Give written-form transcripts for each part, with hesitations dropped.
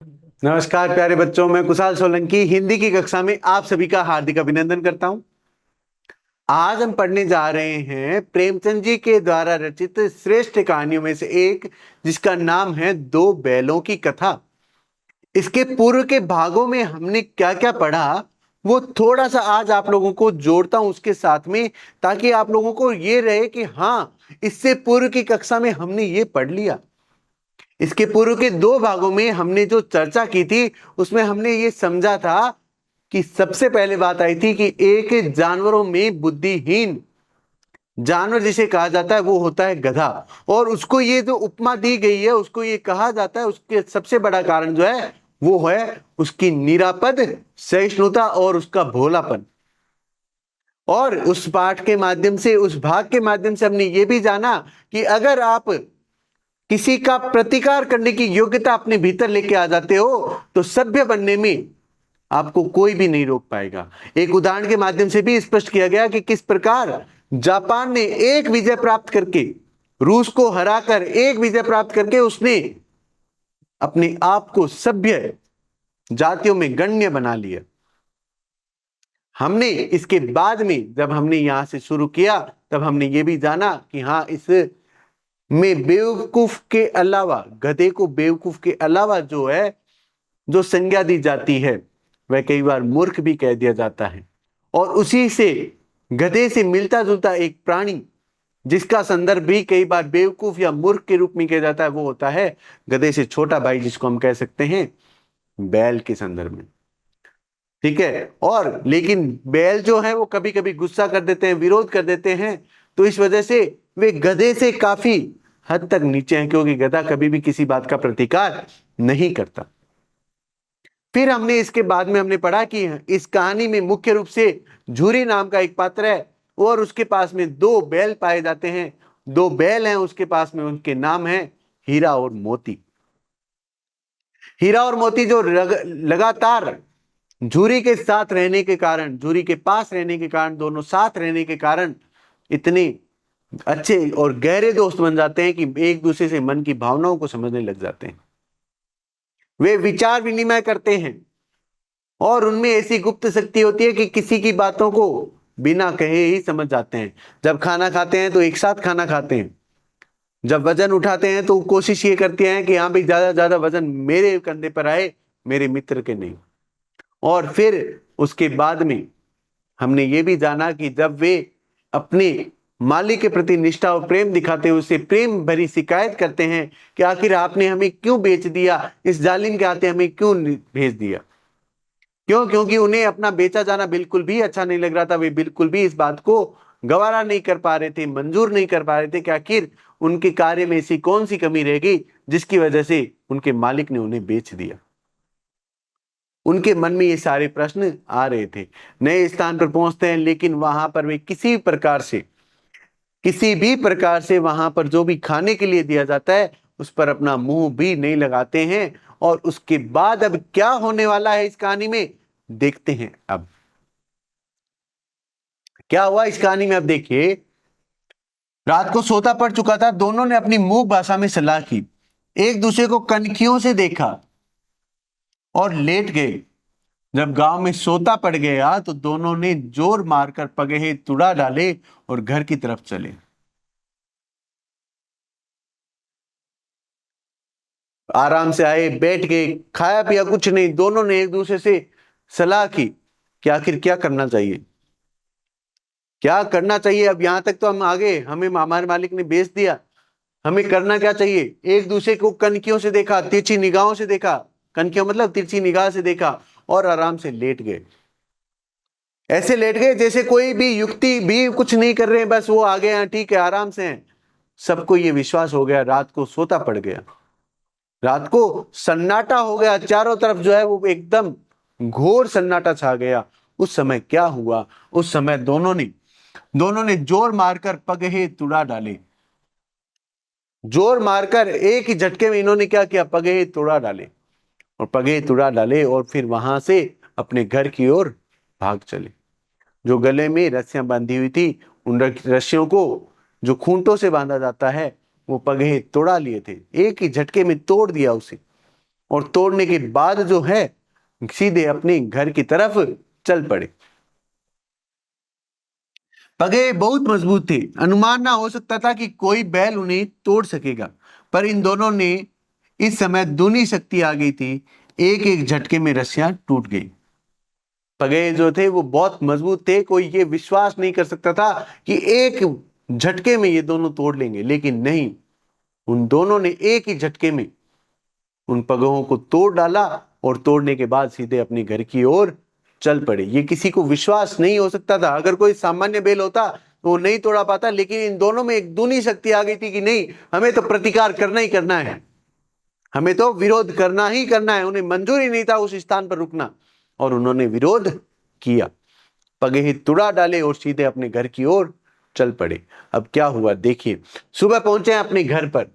नमस्कार प्यारे बच्चों, मैं कुशाल सोलंकी हिंदी की कक्षा में आप सभी का हार्दिक अभिनंदन करता हूं। आज हम पढ़ने जा रहे हैं प्रेमचंद जी के द्वारा रचित श्रेष्ठ कहानियों में से एक, जिसका नाम है दो बैलों की कथा। इसके पूर्व के भागों में हमने क्या क्या पढ़ा, वो थोड़ा सा आज आप लोगों को जोड़ता हूं उसके साथ में, ताकि आप लोगों को ये रहे कि हाँ, इससे पूर्व की कक्षा में हमने ये पढ़ लिया। इसके पूर्व के दो भागों में हमने जो चर्चा की थी, उसमें हमने ये समझा था कि सबसे पहले बात आई थी कि एक जानवरों में बुद्धिहीन जानवर जिसे कहा जाता है वो होता है गधा। और उसको ये जो उपमा दी गई है, उसको ये कहा जाता है, उसके सबसे बड़ा कारण जो है वो है उसकी निरापद सहिष्णुता और उसका भोलापन। और उस पाठ के माध्यम से, उस भाग के माध्यम से हमने ये भी जाना कि अगर आप किसी का प्रतिकार करने की योग्यता अपने भीतर लेके आ जाते हो, तो सभ्य बनने में आपको कोई भी नहीं रोक पाएगा। एक उदाहरण के माध्यम से भी स्पष्ट किया गया कि किस प्रकार जापान ने एक विजय प्राप्त करके, रूस को हराकर एक विजय प्राप्त करके उसने अपने आप को सभ्य जातियों में गण्य बना लिया। हमने इसके बाद में जब हमने यहां से शुरू किया, तब हमने ये भी जाना कि हाँ, इस में बेवकूफ के अलावा, गधे को बेवकूफ के अलावा जो है, जो संज्ञा दी जाती है, वह कई बार मूर्ख भी कह दिया जाता है। और उसी से गधे से मिलता जुलता एक प्राणी जिसका संदर्भ भी कई बार बेवकूफ या मूर्ख के रूप में किया जाता है, वो होता है गधे से छोटा भाई, जिसको हम कह सकते हैं बैल के संदर्भ में। ठीक है। और लेकिन बैल जो है वो कभी कभी गुस्सा कर देते हैं, विरोध कर देते हैं, तो इस वजह से वे गधे से काफी हद तक नीचे हैं, क्योंकि गधा कभी भी किसी बात का प्रतिकार नहीं करता। फिर हमने इसके बाद में हमने पढ़ा कि इस कहानी में मुख्य रूप से झूरी नाम का एक पात्र है और उसके पास में दो बैल पाए जाते हैं। दो बैल हैं उसके पास में, उनके नाम हैं हीरा और मोती। हीरा और मोती जो लगातार झूरी के साथ रहने के कारण, झूरी के पास रहने के कारण, दोनों साथ रहने के कारण इतने अच्छे और गहरे दोस्त बन जाते हैं कि एक दूसरे से मन की भावनाओं को समझने लग जाते हैं। वे विचार विनिमय करते हैं और उनमें ऐसी गुप्त शक्ति होती है कि किसी की बातों को बिना कहे ही समझ जाते हैं। जब खाना खाते हैं तो एक साथ खाना खाते हैं। जब वजन उठाते हैं तो कोशिश ये करते हैं कि हाँ भाई, ज्यादा ज्यादा वजन मेरे कंधे पर आए, मेरे मित्र के नहीं। और फिर उसके बाद में हमने ये भी जाना कि जब वे अपने मालिक के प्रति निष्ठा और प्रेम दिखाते हैं, उससे प्रेम भरी शिकायत करते हैं कि आखिर आपने हमें क्यों बेच दिया, इस जालिम के हाथे हमें क्यों भेज दिया। क्यों? क्योंकि उन्हें अपना बेचा जाना बिल्कुल भी अच्छा नहीं लग रहा था। वे बिल्कुल भी इस बात को गवारा नहीं कर पा रहे थे, मंजूर नहीं कर पा रहे थे कि आखिर उनके कार्य में ऐसी कौन सी कमी रहेगी जिसकी वजह से उनके मालिक ने उन्हें बेच दिया। उनके मन में ये सारे प्रश्न आ रहे थे। नए स्थान पर पहुंचते हैं, लेकिन वहां पर वे किसी भी प्रकार से वहां पर जो भी खाने के लिए दिया जाता है, उस पर अपना मुंह भी नहीं लगाते हैं। और उसके बाद अब क्या होने वाला है इस कहानी में, देखते हैं। अब क्या हुआ इस कहानी में, अब देखिए। रात को सोता पड़ चुका था, दोनों ने अपनी मूक भाषा में सलाह की, एक दूसरे को कनखियों से देखा और लेट गए। जब गांव में सोता पड़ गया तो दोनों ने जोर मारकर पगहे तुड़ा डाले और घर की तरफ चले। आराम से आए, बैठ गए, खाया पिया कुछ नहीं। दोनों ने एक दूसरे से सलाह की कि आखिर क्या करना चाहिए, क्या करना चाहिए। अब यहां तक तो हम आ गए, हमें हमारे मालिक ने बेच दिया, हमें करना क्या चाहिए। एक दूसरे को कनखियों से देखा, तिरछी निगाहों से देखा, कनखियों मतलब तिरछी निगाह से देखा, और आराम से लेट गए। ऐसे लेट गए जैसे कोई भी युक्ति भी कुछ नहीं कर रहे हैं, बस वो आ गए हैं, ठीक है, आराम से हैं। सबको ये विश्वास हो गया, रात को सोता पड़ गया। रात को सन्नाटा हो गया, चारों तरफ जो है वो एकदम घोर सन्नाटा छा गया। उस समय क्या हुआ, उस समय दोनों ने जोर मारकर पगहे तुड़ा डाले। जोर मारकर एक ही झटके में इन्होंने क्या किया, पगहे तुड़ा डाले। और पगहे तुड़ा डाले और फिर वहां से अपने घर की ओर भाग चले। जो गले में रस्सियां बांधी हुई थी, उन रस्सियों को जो खूंटों से बांधा जाता है, वो पगहे तोड़ा लिए थे, एक ही झटके में तोड़ दिया उसे। और तोड़ने के बाद जो है सीधे अपने घर की तरफ चल पड़े। पगे बहुत मजबूत थे, अनुमान ना हो सकता था कि कोई बैल उन्हें तोड़ सकेगा, पर इन दोनों ने इस समय दूनी शक्ति आ गई थी, एक एक झटके में रस्सियां टूट गई। पगे जो थे वो बहुत मजबूत थे, कोई ये विश्वास नहीं कर सकता था कि एक झटके में ये दोनों तोड़ लेंगे, लेकिन नहीं, उन दोनों ने एक ही झटके में उन पगों को तोड़ डाला और तोड़ने के बाद सीधे अपने घर की ओर चल पड़े। ये किसी को विश्वास नहीं हो सकता था। अगर कोई सामान्य बैल होता तो वो नहीं तोड़ा पाता, लेकिन इन दोनों में एक दूनी शक्ति आ गई थी कि नहीं, हमें तो प्रतिकार करना ही करना है, हमें तो विरोध करना ही करना है। उन्हें मंजूर ही नहीं था उस स्थान पर रुकना, और उन्होंने विरोध किया, पगे ही तुड़ा डाले और सीधे अपने घर की ओर चल पड़े। अब क्या हुआ देखिए। सुबह पहुंचे अपने घर पर।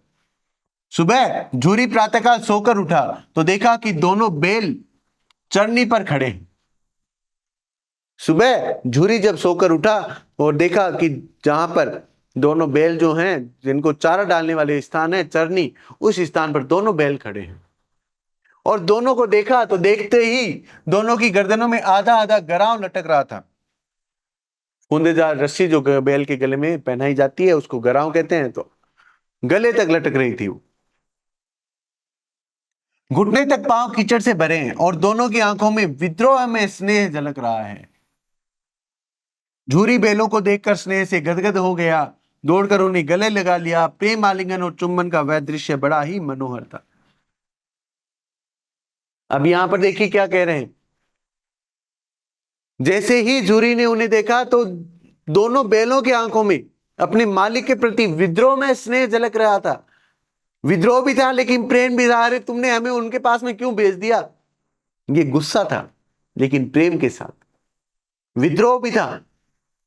सुबह झूरी प्रातःकाल सोकर उठा तो देखा कि दोनों बैल चरनी पर खड़े हैं। सुबह झूरी जब सोकर उठा और देखा कि जहां पर दोनों बैल जो हैं, जिनको चारा डालने वाले स्थान है चरनी, उस स्थान पर दोनों बैल खड़े हैं। और दोनों को देखा तो देखते ही दोनों की गर्दनों में आधा आधा गराव लटक रहा था। फूंदेदार रस्सी जो बैल के गले में पहनाई जाती है उसको गराव कहते हैं, तो गले तक लटक रही थी वो। घुटने तक पांव कीचड़ से भरे हैं और दोनों की आंखों में विद्रोह में स्नेह झलक रहा है। झूरी बैलों को देखकर स्नेह से गदगद हो गया, दौड़कर उन्हें गले लगा लिया। प्रेम आलिंगन और चुंबन का वह दृश्य बड़ा ही मनोहर था। अब यहां पर देखिए क्या कह रहे हैं। जैसे ही झूरी ने उन्हें देखा तो दोनों बैलों की आंखों में अपने मालिक के प्रति विद्रोह में स्नेह झलक रहा था। विद्रोह भी था लेकिन प्रेम भी था। अरे तुमने हमें उनके पास में क्यों भेज दिया, ये गुस्सा था लेकिन प्रेम के साथ। विद्रोह भी था,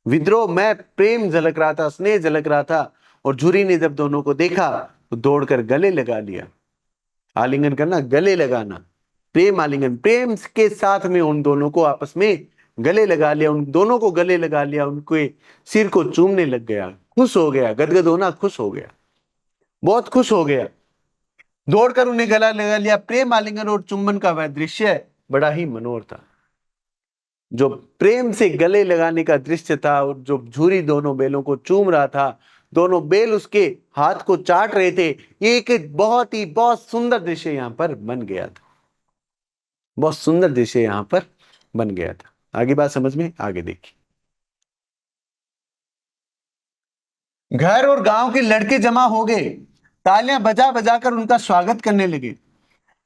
विद्रोह में प्रेम झलक रहा था, स्नेह झलक रहा था। और झूरी ने जब दोनों को देखा तो दौड़कर गले लगा लिया। आलिंगन करना, गले लगाना, प्रेम आलिंगन, प्रेम के साथ में उन दोनों को आपस में गले लगा लिया। उन दोनों को गले लगा लिया, उनके सिर को चूमने लग गया। खुश हो गया, गदगद होना, खुश हो गया, बहुत खुश हो गया। दौड़कर उन्हें गला लगा लिया। प्रेम आलिंगन और चुंबन का वह दृश्य बड़ा ही मनोहर था। जो प्रेम से गले लगाने का दृश्य था और जो झूरी दोनों बैलों को चूम रहा था, दोनों बैल उसके हाथ को चाट रहे थे, ये एक बहुत सुंदर दृश्य यहां पर बन गया था। बहुत सुंदर दृश्य यहां पर बन गया था। आगे बात समझ में, आगे देखिए। घर और गांव के लड़के जमा हो गए, तालियां बजा बजा कर उनका स्वागत करने लगे।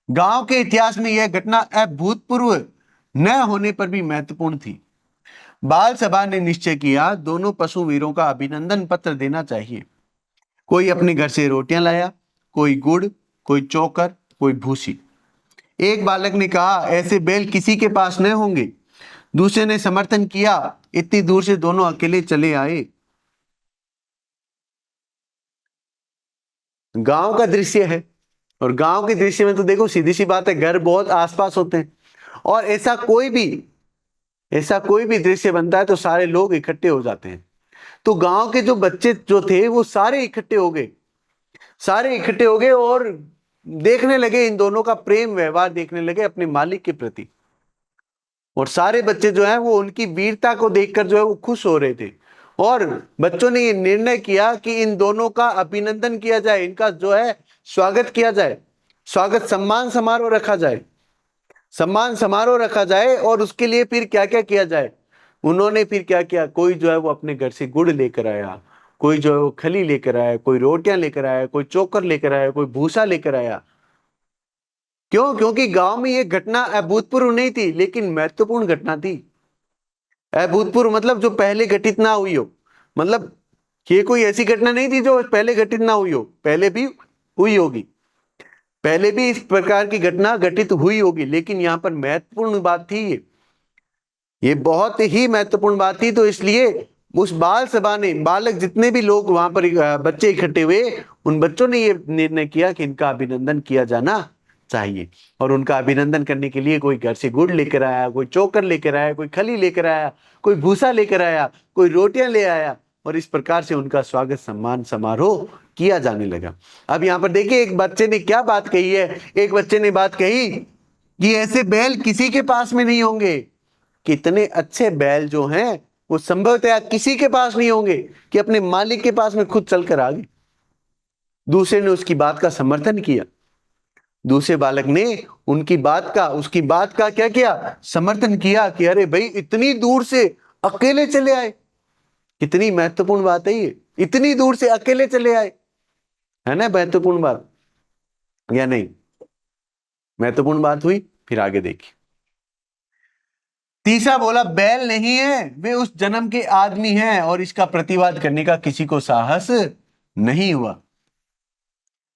गांव के इतिहास में यह घटना अभूतपूर्व न होने पर भी महत्वपूर्ण थी। बाल सभा ने निश्चय किया दोनों पशु वीरों का अभिनंदन पत्र देना चाहिए। कोई अपने घर से रोटियां लाया, कोई गुड़, कोई चोकर, कोई भूसी। एक बालक ने कहा ऐसे बैल किसी के पास न होंगे। दूसरे ने समर्थन किया, इतनी दूर से दोनों अकेले चले आए। गांव का दृश्य है, और गांव के दृश्य में तो देखो सीधी सी बात है, घर बहुत आसपास होते हैं, और ऐसा कोई भी दृश्य बनता है तो सारे लोग इकट्ठे हो जाते हैं। तो गांव के जो बच्चे जो थे वो सारे इकट्ठे हो गए, सारे इकट्ठे हो गए और देखने लगे, इन दोनों का प्रेम व्यवहार देखने लगे अपने मालिक के प्रति। और सारे बच्चे जो है वो उनकी वीरता को देखकर जो है वो खुश हो रहे थे। और बच्चों ने ये निर्णय किया कि इन दोनों का अभिनंदन किया जाए, इनका जो है स्वागत किया जाए, स्वागत सम्मान समारोह रखा जाए, सम्मान समारोह रखा जाए। और उसके लिए फिर क्या क्या किया जाए, उन्होंने फिर क्या किया, कोई जो है वो अपने घर से गुड़ लेकर आया, कोई जो है वो खली लेकर आया, कोई रोटियां लेकर आया, कोई चोकर लेकर आया, कोई भूसा लेकर आया। क्यों? क्योंकि गांव में ये घटना अभूतपूर्व नहीं थी लेकिन महत्वपूर्ण घटना थी। अभूतपूर्व मतलब जो पहले घटित ना हुई हो, मतलब ये कोई ऐसी घटना नहीं थी जो पहले घटित ना हुई हो, पहले भी हुई होगी, पहले भी इस प्रकार की घटना घटित हुई होगी, लेकिन यहां पर महत्वपूर्ण बात थी ये बहुत ही महत्वपूर्ण बात थी। तो इसलिए उस बाल सभा ने, बालक जितने भी लोग वहां पर बच्चे इकट्ठे हुए, उन बच्चों ने ये निर्णय किया कि इनका अभिनंदन किया जाना चाहिए। और उनका अभिनंदन करने के लिए कोई घर से गुड़ लेकर आया, कोई चोकर लेकर आया, कोई खली लेकर आया, कोई भूसा लेकर आया, कोई रोटियां ले आया, और इस प्रकार से उनका स्वागत सम्मान समारोह किया जाने लगा। अब यहाँ पर देखिए एक बच्चे ने क्या बात कही है। एक बच्चे ने बात कही कि ऐसे बैल किसी के पास में नहीं होंगे। कितने अच्छे बैल जो हैं वो संभवतः किसी के पास नहीं होंगे कि अपने मालिक के पास में खुद चलकर आ गए। दूसरे ने उसकी बात का समर्थन किया। दूसरे बालक ने उसकी बात का क्या किया, समर्थन किया कि अरे भाई इतनी दूर से अकेले चले आए। कितनी महत्वपूर्ण बात है ये, इतनी दूर से अकेले चले आए, है ना महत्वपूर्ण बात या नहीं? महत्वपूर्ण बात हुई। फिर आगे देखिए, तीसरा बोला बैल नहीं है, वे उस जन्म के आदमी हैं और इसका प्रतिवाद करने का किसी को साहस नहीं हुआ।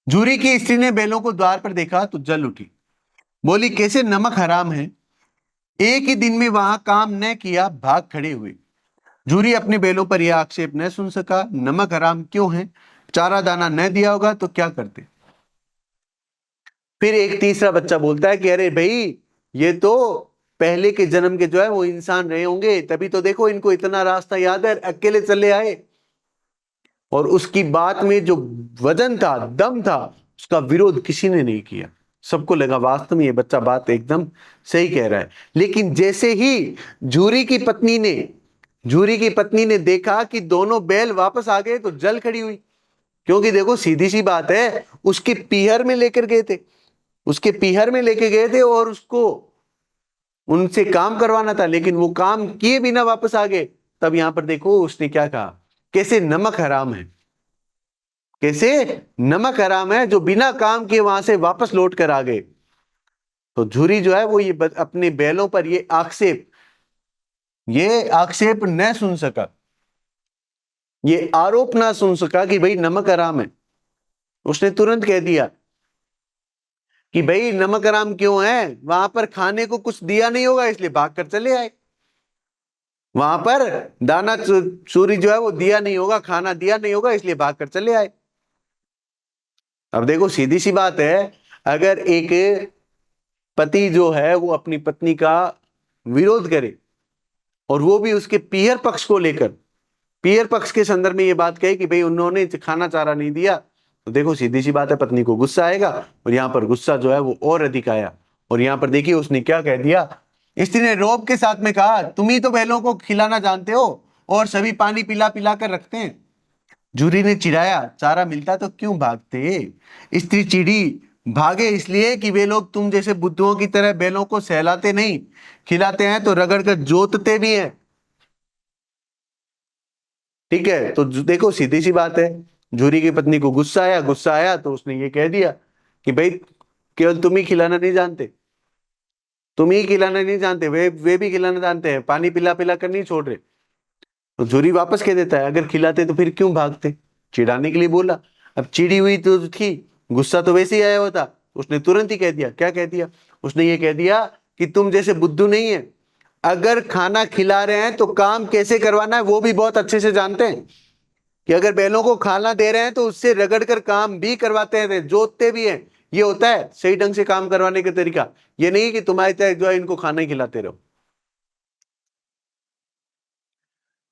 जूरी की स्त्री ने बैलों को द्वार पर देखा तो जल उठी, बोली कैसे नमक हराम है, एक ही दिन में वहां काम न किया भाग खड़े हुए। जूरी अपने बैलों पर यह आक्षेप न सुन सका, नमक हराम क्यों है, चारा दाना न दिया होगा तो क्या करते। फिर एक तीसरा बच्चा बोलता है कि अरे भाई ये तो पहले के जन्म के जो है वो इंसान रहे होंगे, तभी तो देखो इनको इतना रास्ता याद है, अकेले चले आए। और उसकी बात में जो वजन था, दम था, उसका विरोध किसी ने नहीं किया। सबको लगा वास्तव में ये बच्चा बात एकदम सही कह रहा है। लेकिन जैसे ही जूरी की पत्नी ने देखा कि दोनों बैल वापस आ गए तो जल खड़ी हुई। क्योंकि देखो सीधी सी बात है, उसके पीहर में लेकर गए थे, और उसको उनसे काम करवाना था, लेकिन वो काम किए बिना वापस आ गए। तब यहां पर देखो उसने क्या कहा, कैसे नमक हराम है, जो बिना काम किए वहां से वापस लौट कर आ गए। तो झूरी जो है वो ये अपने बैलों पर ये आक्षेप न सुन सका, ये आरोप ना सुन सका कि भाई नमक हराम है। उसने तुरंत कह दिया कि भाई नमक हराम क्यों है, वहां पर खाने को कुछ दिया नहीं होगा इसलिए भागकर चले आए। वहां पर दाना चूरी जो है वो दिया नहीं होगा, खाना दिया नहीं होगा, इसलिए भागकर चले आए। अब देखो सीधी सी बात है, अगर एक पति जो है वो अपनी पत्नी का विरोध करे और वो भी उसके पीहर पक्ष को लेकर, पीहर पक्ष के संदर्भ में ये बात कहे कि भाई उन्होंने खाना चारा नहीं दिया, तो देखो सीधी सी बात है पत्नी को गुस्सा आएगा। और यहां पर गुस्सा जो है वो और अधिक आया। और यहां पर देखिए उसने क्या कह दिया, स्त्री ने रोब के साथ में कहा तुम ही तो बैलों को खिलाना जानते हो और सभी पानी पिला पिला कर रखते हैं। जूरी ने चिढ़ाया चारा मिलता तो क्यों भागते। स्त्री चिढ़ी भागे इसलिए कि वे लोग तुम जैसे बुद्धुओं की तरह बैलों को सहलाते नहीं, खिलाते हैं तो रगड़ कर जोतते भी हैं। ठीक है, तो देखो सीधी सी बात है, जूरी की पत्नी को गुस्सा आया तो उसने ये कह दिया कि भाई केवल तुम ही खिलाना नहीं जानते, वे भी खिलाना जानते हैं, पानी पिला पिला कर नहीं छोड़ रहे। तो जूरी वापस कह देता है अगर खिलाते तो फिर क्यों भागते, चिढ़ाने के लिए बोला। अब चिड़ी हुई तो थी, गुस्सा तो वैसे ही आया हुआ था, उसने तुरंत ही कह दिया, क्या कह दिया, उसने ये कह दिया कि तुम जैसे बुद्धू नहीं है, अगर खाना खिला रहे हैं तो काम कैसे करवाना है वो भी बहुत अच्छे से जानते हैं, कि अगर बैलों को खाना दे रहे हैं तो उससे रगड़ कर काम भी करवाते हैं, जोतते भी हैं। ये होता है सही ढंग से काम करवाने का तरीका, ये नहीं कि तुम्हारी तरह जो है इनको खाना ही खिलाते रहो।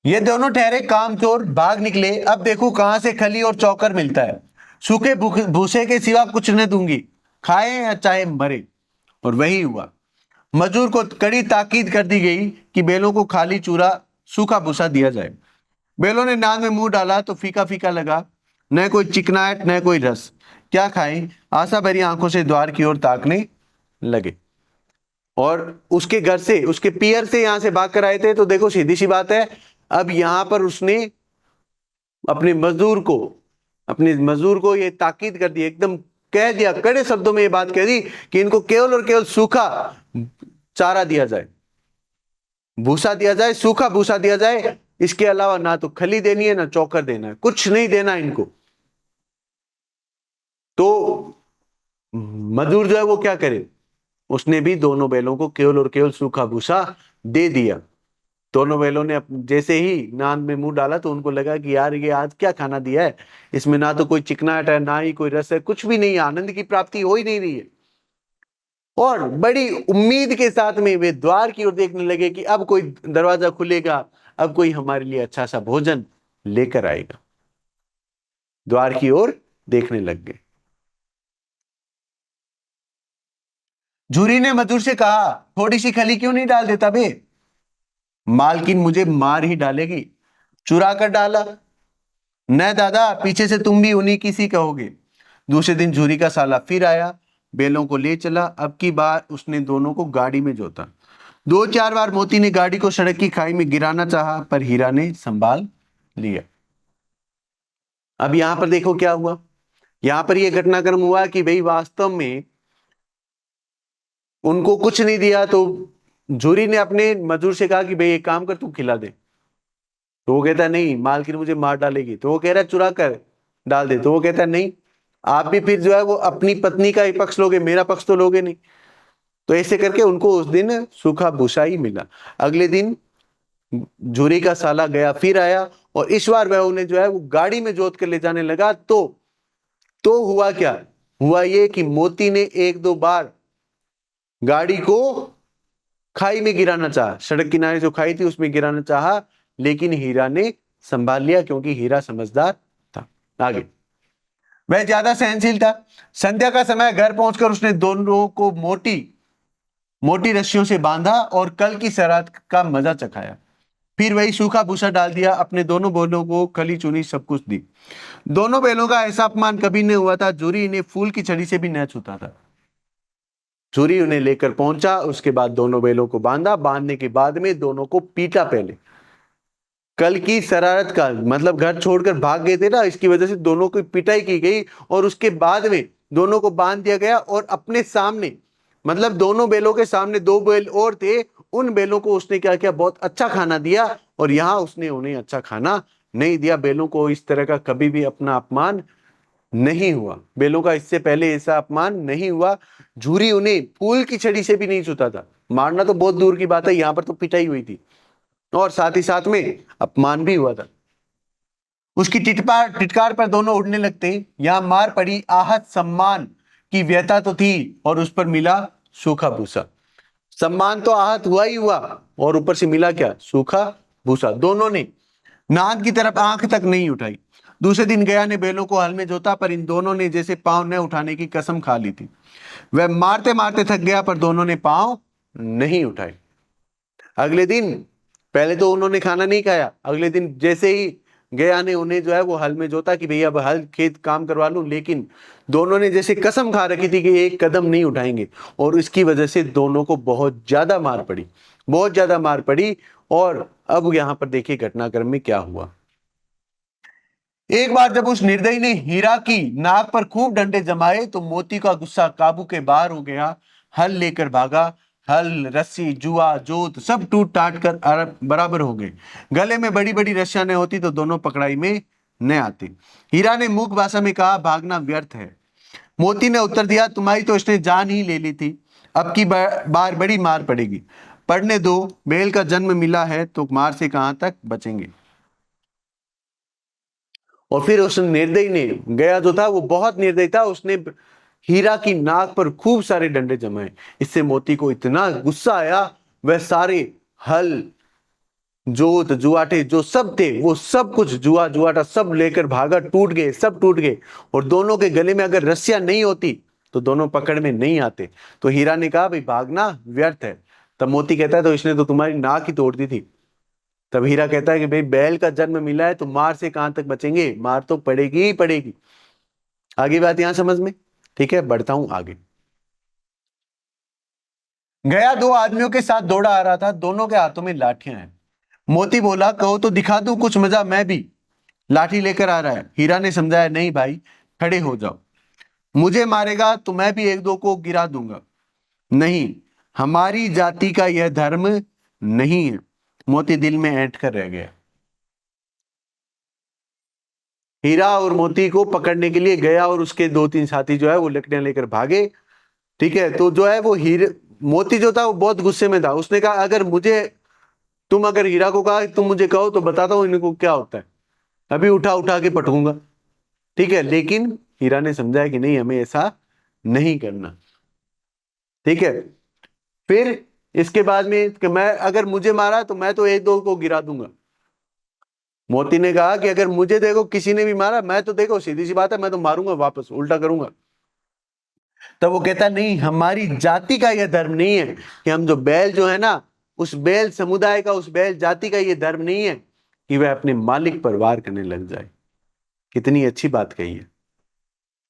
ये दोनों ठहरे कामचोर, भाग निकले। अब देखो कहां से खली और चौकर मिलता है, सूखे भूसे के सिवा कुछ न दूंगी, खाए या चाहे मरे। और वही हुआ। मजदूर को कड़ी ताकीद कर दी गई कि बैलों को खाली चूरा सूखा भूसा दिया जाए। बैलों ने नाक में मुंह डाला तो फीका फीका लगा, न कोई चिकनाहट न कोई रस। क्या खाएं, आशा भरी आंखों से द्वार की ओर ताकने लगे। और उसके घर से, उसके पियर से यहां से भाग कर आए थे। तो देखो सीधी सी बात है, अब यहां पर उसने अपने मजदूर को ये ताकीद कर दी, एकदम कह दिया, कड़े शब्दों में ये बात कह दी कि इनको केवल और केवल सूखा चारा दिया जाए, भूसा दिया जाए, सूखा भूसा दिया जाए। इसके अलावा ना तो खली देनी है ना चौकर देना है, कुछ नहीं देना इनको। तो मजदूर जो है वो क्या करे, उसने भी दोनों बैलों को केवल और केवल सूखा भूसा दे दिया। दोनों बैलों ने जैसे ही नान में मुंह डाला तो उनको लगा कि यार ये आज क्या खाना दिया है, इसमें ना तो कोई चिकनाहट है ना ही कोई रस है, कुछ भी नहीं है, आनंद की प्राप्ति हो ही नहीं रही है। और बड़ी उम्मीद के साथ में वे द्वार की ओर देखने लगे कि अब कोई दरवाजा खुलेगा, अब कोई हमारे लिए अच्छा सा भोजन लेकर आएगा। द्वार की ओर देखने लग गए। झूरी ने मजदूर से कहा, थोड़ी सी खली क्यों नहीं डाल देता बे? मालकिन मुझे मार ही डालेगी। चुरा कर डाला। न दादा, पीछे से तुम भी उन्हीं की सी कहोगे। दूसरे दिन झूरी का साला फिर आया, बैलों को ले चला। अब की बार उसने दोनों को गाड़ी में जोता। 2-4 बार मोती ने गाड़ी को सड़क की खाई में गिराना चाहा, पर हीरा ने संभाल लिया। अब यहां पर देखो क्या हुआ। यहां पर यह घटनाक्रम हुआ कि भाई वास्तव में उनको कुछ नहीं दिया, तो झूरी ने अपने मजदूर से कहा कि भाई एक काम कर, तू खिला दे। तो वो कहता है नहीं, मालकिन मुझे मार डालेगी। तो वो कह रहा है चुरा कर डाल दे। तो वो कहता है नहीं, आप भी फिर जो है वो अपनी पत्नी का ही पक्ष लोगे, मेरा पक्ष तो लोगे नहीं। तो ऐसे करके उनको उस दिन सूखा भूसा ही मिला। अगले दिन झूरी का साला गया, फिर आया, और इस बार वह उन्हें जो है वो गाड़ी में जोत कर ले जाने लगा। तो हुआ क्या? हुआ ये कि मोती ने 1-2 बार गाड़ी को खाई में गिराना चाहा, सड़क किनारे जो खाई थी उसमें गिराना चाहा, लेकिन हीरा ने संभाल लिया, क्योंकि हीरा समझदार था। आगे, वह ज्यादा सहनशील था। संध्या का समय घर पहुंचकर उसने दोनों को मोटी मोटी रस्सियों से बांधा और कल की शरारत का मजा चखाया। फिर वही सूखा भूसा डाल दिया, अपने दोनों बैलों को खली चुनी सब कुछ दी। दोनों बैलों का ऐसा अपमान कभी नहीं हुआ था। जूरी इन्हें फूल की छड़ी से भी न छूता था। जूरी उन्हें लेकर पहुंचा, उसके बाद दोनों बैलों को बांधा। बांधने के बाद में दोनों को पीटा। पहले कल की शरारत का मतलब घर छोड़कर भाग गए थे ना, इसकी वजह से दोनों की पिटाई की गई, और उसके बाद में दोनों को बांध दिया गया, और अपने सामने मतलब दोनों बैलों के सामने 2 बैल और थे, उन बैलों को उसने क्या किया, बहुत अच्छा खाना दिया। और यहां उसने उन्हें अच्छा खाना नहीं दिया। बैलों को इस तरह का कभी भी अपना अपमान नहीं हुआ। बैलों का इससे पहले ऐसा अपमान नहीं हुआ। झूरी उन्हें फूल की छड़ी से भी नहीं छूता था। मारना तो बहुत दूर की बात है, यहां पर तो पिटाई हुई थी, और साथ ही साथ में अपमान भी हुआ था। उसकी टिटकार पर दोनों उड़ने लगते। यहां मार पड़ी, आहत सम्मान की व्यथा तो थी, और उस पर मिला सूखा भूसा। सम्मान तो आहत हुआ ही हुआ, और ऊपर से मिला क्या, सूखा भूसा। दोनों ने नाक की तरफ आंख तक नहीं उठाई। दूसरे दिन गया ने बैलों को हल में जोता, पर इन दोनों ने जैसे पांव न उठाने की कसम खा ली थी। वह मारते मारते थक गया, पर दोनों ने पांव नहीं उठाए। अगले दिन, पहले तो उन्होंने खाना नहीं खाया। अगले दिन जैसे ही गया ने उन्हें जो है वो हल में जोता कि भैया अब हल खेत काम करवा लूं, लेकिन दोनों ने जैसे कसम खा रखी थी कि एक कदम नहीं उठाएंगे, और इसकी वजह से दोनों को बहुत ज्यादा मार पड़ी, बहुत ज्यादा मार पड़ी। और अब यहां पर देखिए घटनाक्रम में क्या हुआ। एक बार जब उस निर्दयी ने हीरा की नाक पर खूब डंडे जमाए, तो मोती का गुस्सा काबू के बाहर हो गया। हल लेकर भागा। हल, रस्सी, जुआ, जोत सब टूट टाट कर बराबर हो गए। गले में बड़ी बड़ी रस्सियां न होती तो दोनों पकड़ाई में न आते। हीरा ने मूक भाषा में कहा, भागना व्यर्थ है। मोती ने उत्तर दिया, तुम्हारी तो इसने जान ही ले ली थी, अब की बार बड़ी मार पड़ेगी। पढ़ने दो, बैल का जन्म मिला है तो मार से कहां तक बचेंगे। और फिर उस निर्दयी ने, गया जो था वो बहुत निर्दयी था, उसने हीरा की नाक पर खूब सारे डंडे जमाए। इससे मोती को इतना गुस्सा आया, वह सारे हल, जोत, जुआटे जो सब थे, वो सब कुछ जुआ जुआटा सब लेकर भागा। टूट गए, सब टूट गए। और दोनों के गले में अगर रस्सियां नहीं होती तो दोनों पकड़ में नहीं आते। तो हीरा ने कहा, भाई भागना व्यर्थ है। तब मोती कहता है, तो इसने तो तुम्हारी नाक ही तोड़ दी थी। तब हीरा कहता है कि भाई बैल का जन्म मिला है तो मार से कहां तक बचेंगे, मार तो पड़ेगी ही पड़ेगी। आगे बात यहां समझ में? ठीक है, बढ़ता हूं आगे। गया 2 आदमियों के साथ दौड़ा आ रहा था, दोनों के हाथों में लाठियां हैं। मोती बोला, कहो तो दिखा दूं कुछ मजा, मैं भी लाठी लेकर आ रहा है। हीरा ने समझाया, नहीं भाई, खड़े हो जाओ, मुझे मारेगा तो मैं भी 1-2 को गिरा दूंगा। नहीं, हमारी जाति का यह धर्म नहीं है। मोती दिल में ऐंठ कर रह गया। हीरा और मोती को पकड़ने के लिए गया, और उसके 2-3 साथी जो है वो लकड़ियां लेकर भागे। ठीक है, तो जो है वो मोती जो था वो बहुत गुस्से में था। उसने कहा, अगर हीरा को कहा तुम मुझे कहो तो बताता हूं इनको क्या होता है, अभी उठा उठा के पटकूंगा। ठीक है, लेकिन हीरा ने समझाया कि नहीं, हमें ऐसा नहीं करना। ठीक है, फिर इसके बाद में कि मैं, अगर मुझे मारा तो मैं तो 1-2 को गिरा दूंगा। मोती ने कहा कि अगर मुझे देखो किसी ने भी मारा, मैं तो देखो सीधी सी बात है, मैं तो मारूंगा, वापस उल्टा करूंगा। तब वो कहता नहीं, हमारी जाति का यह धर्म नहीं है कि हम जो बैल जो है ना, उस बैल समुदाय का, उस बैल जाति का यह धर्म नहीं है कि वह अपने मालिक पर वार करने लग जाए। कितनी अच्छी बात कही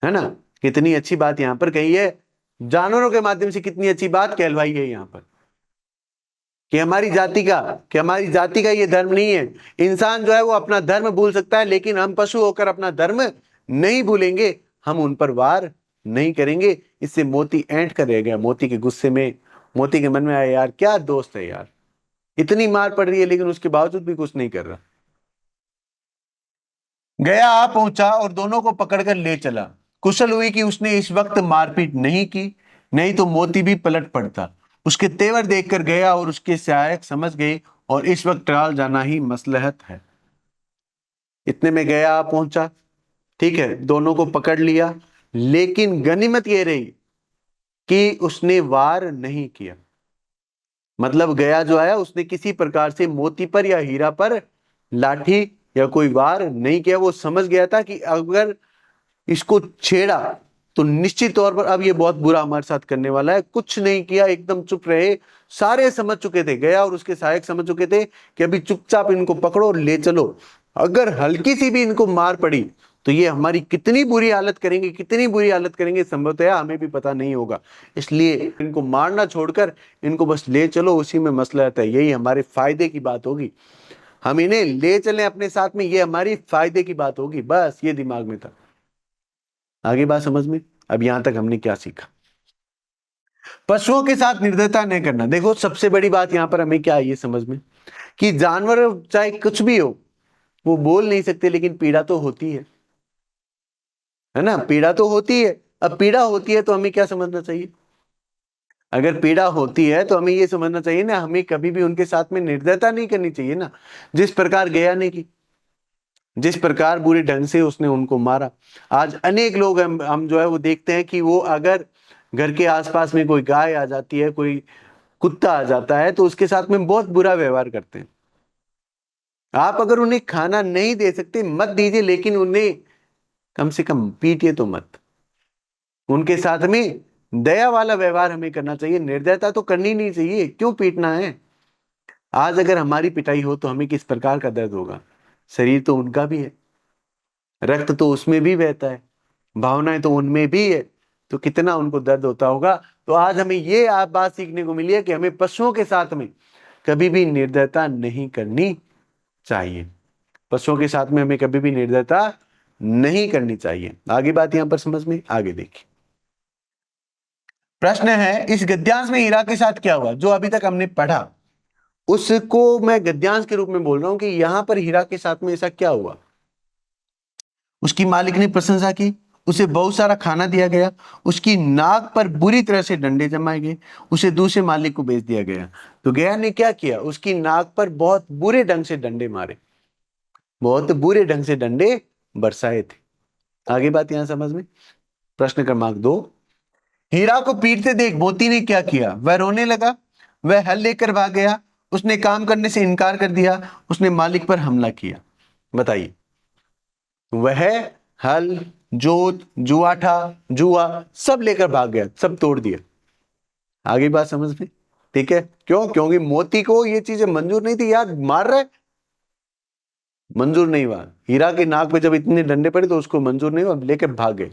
है ना? कितनी अच्छी बात यहां पर कही है, जानवरों के माध्यम से कितनी अच्छी बात कहलवाई है यहां पर, कि हमारी जाति का, कि हमारी जाति का ये धर्म नहीं है। इंसान जो है वो अपना धर्म भूल सकता है, लेकिन हम पशु होकर अपना धर्म नहीं भूलेंगे, हम उन पर वार नहीं करेंगे। इससे मोती ऐंठ कर रह गया। मोती के गुस्से में, मोती के मन में आया, यार क्या दोस्त है यार, इतनी मार पड़ रही है लेकिन उसके बावजूद भी कुछ नहीं कर रहा। गया आ पहुंचा और दोनों को पकड़कर ले चला। कुशल हुई कि उसने इस वक्त मारपीट नहीं की, नहीं तो मोती भी पलट पड़ता। उसके तेवर देखकर गया और उसके सहायक समझ गए और इस वक्त टाल जाना ही मसलहत है। इतने में गया आ पहुंचा, ठीक है, दोनों को पकड़ लिया, लेकिन गनीमत यह रही कि उसने वार नहीं किया। मतलब गया जो आया उसने किसी प्रकार से मोती पर या हीरा पर लाठी या कोई वार नहीं किया। वो समझ गया था कि अगर इसको छेड़ा तो निश्चित तौर पर अब ये बहुत बुरा हमारे साथ करने वाला है। कुछ नहीं किया, एकदम चुप रहे। सारे समझ चुके थे, गया और उसके सहायक समझ चुके थे कि अभी चुपचाप इनको पकड़ो और ले चलो। अगर हल्की सी भी इनको मार पड़ी तो ये हमारी कितनी बुरी हालत करेंगे, कितनी बुरी हालत करेंगे, संभवतः हमें भी पता नहीं होगा। इसलिए इनको मारना छोड़कर इनको बस ले चलो, उसी में मसला है, यही हमारे फायदे की बात होगी। हम इन्हें ले चलें अपने साथ में, ये हमारी फायदे की बात होगी, बस ये दिमाग में था। आगे बात समझ में? अब यहां तक हमने क्या सीखा? पशुओं के साथ निर्दयता नहीं करना। देखो सबसे बड़ी बात यहां पर हमें क्या है ये समझ में, कि जानवर चाहे कुछ भी हो, वो बोल नहीं सकते, लेकिन पीड़ा तो होती है ना? पीड़ा तो होती है। अब पीड़ा होती है तो हमें क्या समझना चाहिए? अगर पीड़ा होती है तो हमें ये समझना चाहिए ना, हमें कभी भी उनके साथ में निर्दयता नहीं करनी चाहिए ना। जिस प्रकार गया ने की, जिस प्रकार बुरे ढंग से उसने उनको मारा। आज अनेक लोग हम जो है वो देखते हैं कि वो अगर घर के आसपास में कोई गाय आ जाती है, कोई कुत्ता आ जाता है, तो उसके साथ में बहुत बुरा व्यवहार करते हैं। आप अगर उन्हें खाना नहीं दे सकते मत दीजिए, लेकिन उन्हें कम से कम पीटिए तो मत। उनके साथ में दया वाला व्यवहार हमें करना चाहिए, निर्दयता तो करनी नहीं चाहिए। क्यों पीटना है? आज अगर हमारी पिटाई हो तो हमें किस प्रकार का दर्द होगा? शरीर तो उनका भी है, रक्त तो उसमें भी बहता है, भावनाएं तो उनमें भी है, तो कितना उनको दर्द होता होगा। तो आज हमें ये आप बात सीखने को मिली है कि हमें पशुओं के साथ में कभी भी निर्दयता नहीं करनी चाहिए। पशुओं के साथ में हमें कभी भी निर्दयता नहीं करनी चाहिए। आगे बात यहां पर समझ में? आगे देखिए, प्रश्न है इस गद्यांश में हीरा के साथ क्या हुआ? जो अभी तक हमने पढ़ा उसको मैं गद्यांश के रूप में बोल रहा हूं कि यहां पर हीरा के साथ में ऐसा क्या हुआ। उसकी मालिक ने प्रशंसा की, उसे बहुत सारा खाना दिया गया, उसकी नाक पर बुरी तरह से डंडे जमाए गए, उसे दूसरे मालिक को बेच दिया गया। तो गया ने क्या किया? उसकी नाक पर बहुत बुरे ढंग से डंडे मारे, बहुत बुरे ढंग से डंडे बरसाए थे। आगे बात यहां समझ में? प्रश्न क्रमांक 2, हीरा को पीटते देख मोती ने क्या किया? वह रोने लगा, वह हल लेकर भाग गया, उसने काम करने से इनकार कर दिया, उसने मालिक पर हमला किया। बताइए, वह हल, जोत, जुआठा, जुआ सब लेकर भाग गया, सब तोड़ दिया। आगे बात समझ में? ठीक है, क्यों? क्योंकि मोती को ये चीजें मंजूर नहीं थी। यार मार रहे, मंजूर नहीं हुआ। हीरा के नाक पे जब इतने डंडे पड़े तो उसको मंजूर नहीं हुआ, लेकर भाग गए।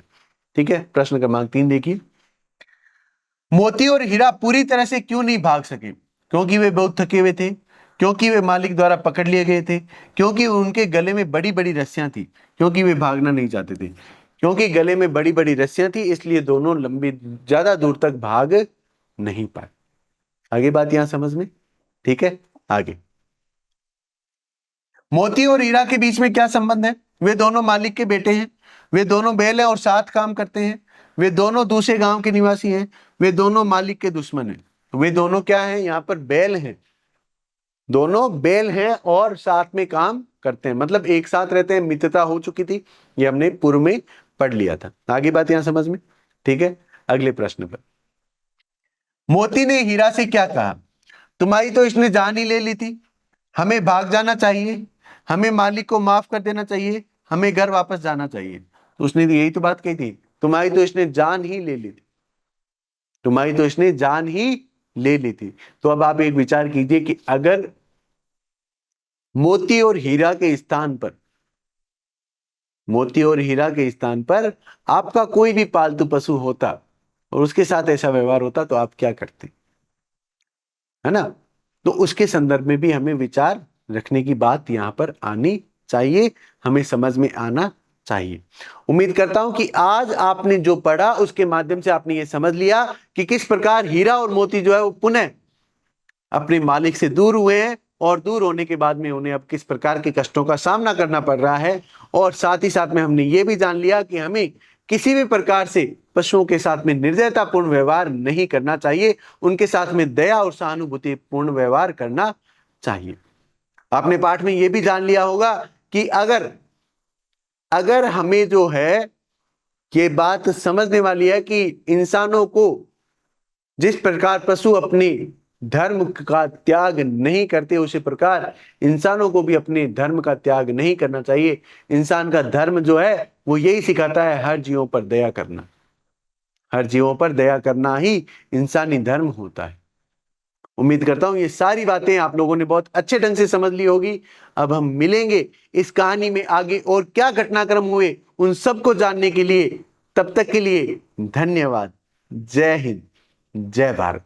ठीक है, प्रश्न क्रमांक 3 देखिए, मोती और हीरा पूरी तरह से क्यों नहीं भाग सके? क्योंकि वे बहुत थके हुए थे, क्योंकि वे मालिक द्वारा पकड़ लिए गए थे, क्योंकि उनके गले में बड़ी बड़ी रस्सियां थी, क्योंकि वे भागना नहीं चाहते थे। क्योंकि गले में बड़ी बड़ी रस्सियां थी इसलिए दोनों लंबी ज्यादा दूर तक भाग नहीं पाए। आगे बात यहां समझ में? ठीक है, आगे, मोती और हीरा के बीच में क्या संबंध है? वे दोनों मालिक के बेटे हैं, वे दोनों बैल हैं और साथ काम करते हैं, वे दोनों दूसरे गांव के निवासी हैं, वे दोनों मालिक के दुश्मन हैं। वे दोनों क्या हैं? यहां पर बैल हैं, दोनों बैल हैं और साथ में काम करते हैं, मतलब एक साथ रहते हैं। मित्रता हो चुकी थी, ये हमने पूर्व में पढ़ लिया था। आगे बात यहां समझ में? ठीक है, अगले प्रश्न पर, मोती ने हीरा से क्या कहा? तुम्हारी तो इसने जान ही ले ली थी, हमें भाग जाना चाहिए। हमें मालिक को माफ कर देना चाहिए, हमें घर वापस जाना चाहिए। तो उसने यही तो बात कही थी, तुम्हारी तो इसने जान ही ले ली थी, तुम्हारी तो इसने जान ही ले ली थी। तो अब आप एक विचार कीजिए कि अगर मोती और हीरा के स्थान पर, मोती और हीरा के स्थान पर आपका कोई भी पालतू पशु होता और उसके साथ ऐसा व्यवहार होता तो आप क्या करते, है ना? तो उसके संदर्भ में भी हमें विचार रखने की बात यहां पर आनी चाहिए, हमें समझ में आना चाहिए। उम्मीद करता हूं कि आज आपने जो पढ़ा उसके माध्यम से आपने ये समझ लिया कि किस प्रकार हीरा और मोती जो है वो पुनः अपने मालिक से दूर हुए हैं, और दूर होने के बाद में उन्हें अब किस प्रकार के कष्टों का सामना करना पड़ रहा है। और साथ ही साथ में हमने ये भी जान लिया कि हमें किसी भी प्रकार से पशुओं के साथ में निर्दयतापूर्ण व्यवहार नहीं करना चाहिए, उनके साथ में दया और सहानुभूति पूर्ण व्यवहार करना चाहिए। आपने पाठ में यह भी जान लिया होगा कि अगर अगर हमें जो है ये बात समझने वाली है कि इंसानों को जिस प्रकार पशु अपने धर्म का त्याग नहीं करते, उसी प्रकार इंसानों को भी अपने धर्म का त्याग नहीं करना चाहिए। इंसान का धर्म जो है वो यही सिखाता है, हर जीवों पर दया करना, हर जीवों पर दया करना ही इंसानी धर्म होता है। उम्मीद करता हूं ये सारी बातें आप लोगों ने बहुत अच्छे ढंग से समझ ली होगी। अब हम मिलेंगे इस कहानी में आगे और क्या घटनाक्रम हुए उन सबको जानने के लिए। तब तक के लिए धन्यवाद। जय हिंद, जय भारत।